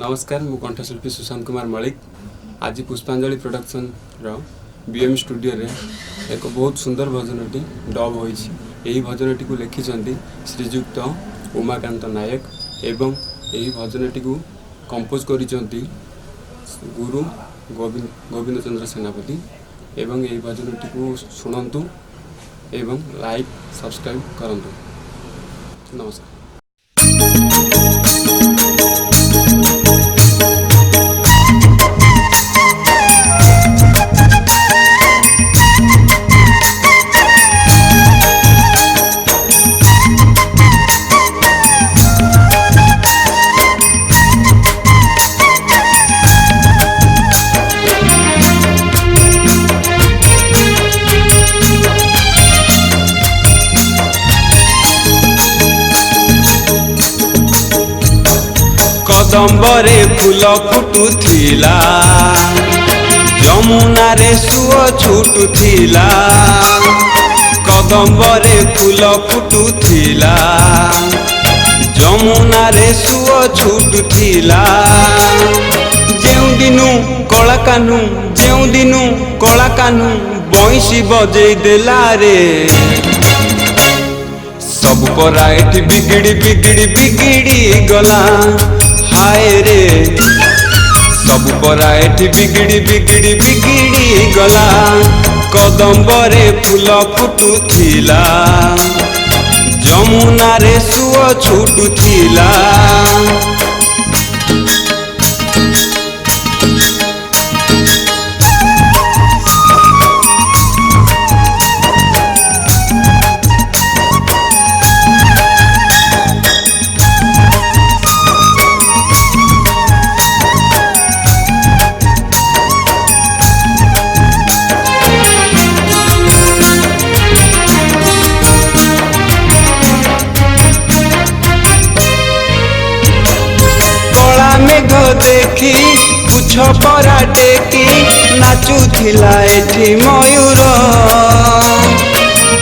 नमस्कार मु कंठशिल्पी सुशांत कुमार मलिक। आज पुष्पांजलि प्रोडक्शन बीएम स्टूडियो रे एक बहुत सुंदर भजनटी डब होइछि। एही भजनटी को लिखिछन्ती श्रीजुक्त उमाकांत नायक एवं एही भजनटी को कंपोज करिछन्ती गुरु गोविंद चंद्र सेनापति एवं एही भजनटी को सुनंतु एवं लाइक सब्सक्राइब करंतु। नमस्कार। कदम्बरे फूल फुटुथिला यमुनारे सुओ छुटुथिला। कदम्बरे फूल फुटुथिला यमुनारे सुओ छुटुथिला। जेउ दिनु कला कान्हू बंशी बजै देला रे। सब परा एठी बिगिड़ी गला हाय रे। सब परा एठी बिगिड़ी गला। कदम्बरे फूल फुटुथिला यमुनारे सुओ छुटुथिला। देखी पुछ परा टेकी नाचुथिला एठी मयूर।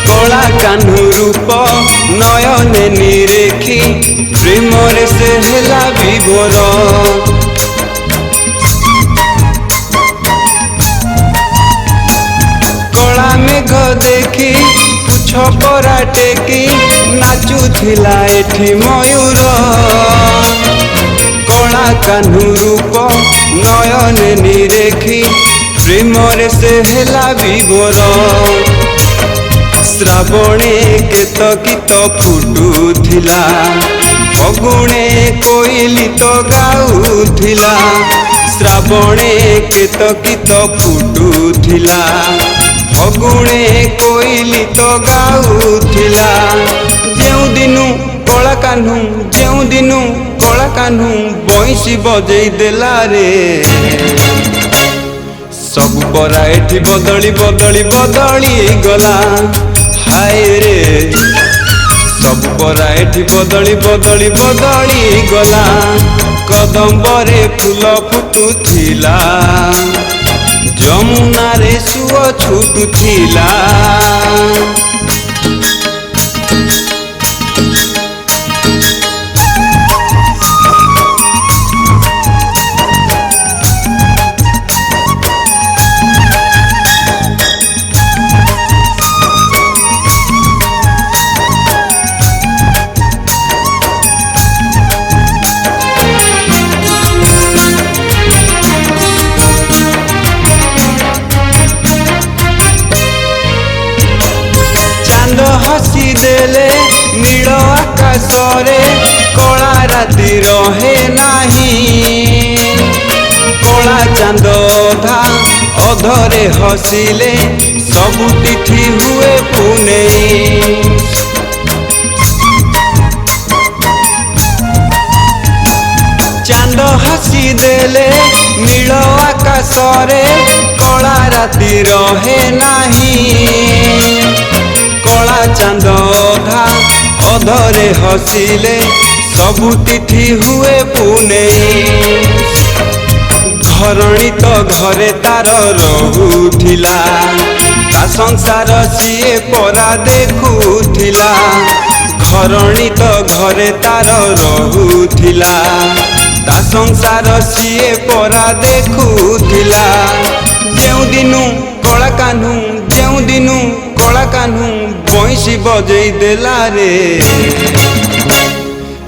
कला कान्हू रूप नयने निरेखी प्रेमरे से हेला विभोर। कला मेघ देखी पुछ परा टेकी नाचुथिला एठी मयूर। कला कान्हू रूप नयने निरेखी प्रेमरे से हेला विभोर। श्रावणे केतकीत फुटुथिला फगुणे कोइली तो गाउथिला। श्रावणे केतकीत फुटुथिला फगुणे कोइली तो गाउथिला। जेउ दिनु कला कान्हू बंशी बजै देला रे। सब परा एठी बदली गला हाय रे। सब परा एठी बदली गला। कदम्बरे फूल फुटुथिला यमुनारे सुओ छुटुथिला। हसी देले नील आकाशरे कला राति रहे नाही। कला चांद अधरे हसिले सबु तिथि हुए पुने। चांद हसी देले नील आकाशरे कला राति रहे नाही। कला चांद अधरे हसिले सबु तिथि हुए पुने। घरणी तो घरे तार रहुथिला ता संसार सीए परा देखुथिला। घरणी तो घरे तार रहुथिला ता संसार सीए परा देखुथिला जेउ दिनु कला कान्हू जेउ दिनु कला कान्हू बंशी बजई देला रे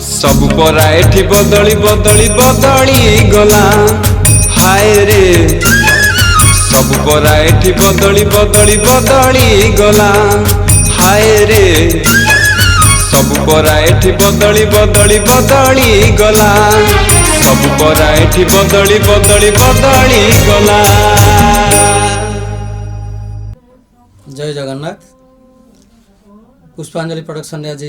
सब परा एठी बदली बदली बदली गला हाय रे सब परा एठी बदली बदली बदली गला हाय रे सब परा एठी बदली बदली बदली गला सब परा एठी बदली बदली बदली गला। जय जगन्नाथ। पुष्पांजलि प्रोडक्शन आज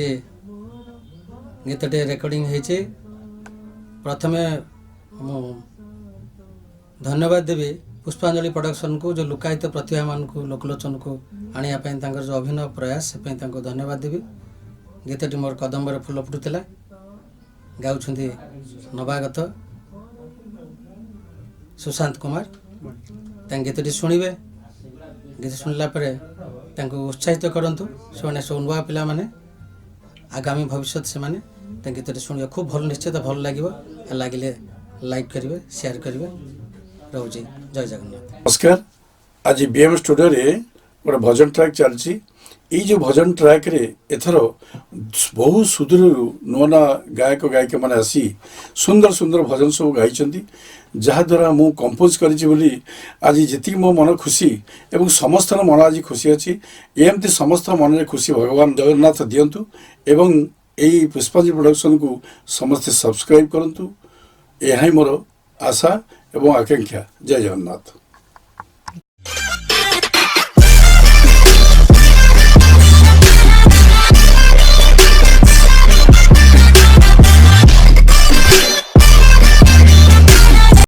गीतटे रेकर्डिंग होइछे। प्रथमे मु धन्यवाद देवी पुष्पांजलि प्रोडक्शन को जो लुकायित प्रतिभा मान को लोकलोचन को आनिया पई तांकर जो अभिनव प्रयास से पई तांको धन्यवाद देवी। गीतटी मोर कदम्बर फुल फुटुला गाउछन्ती नवागत सुशांत कुमार। तां गीतटी शुणिबे गीत शुणला परे तांको उत्साहित करंतु से सब नुआ पिला माने आगामी भविष्य से माने गीतटी शुणिबे खूब भल निश्चित भल लागिबो लागिले लाइक करिवे शेयर करिवे रोजी। जय जगन्नाथ। नमस्कार। आज बीएम स्टूडियो रे गोटे भजन ट्रैक चलची। ये जो भजन ट्रैक रे एथर बहुत सुदूर नुआ नुआ गायक गायिका मैंने आसी सुंदर सुंदर भजन सब गाई जहाद्वारा मु कंपोज करी आज जी मो मन खुशी एवं समस्त मन आज खुशी अच्छी एमती समस्त मन में खुशी भगवान जगन्नाथ दिंतु एवं यही पुष्पांजलि प्रोडक्शन को समस्ते सब्सक्राइब करंतु। यह मोर आशा एवं आकांक्षा। जय जगन्नाथ।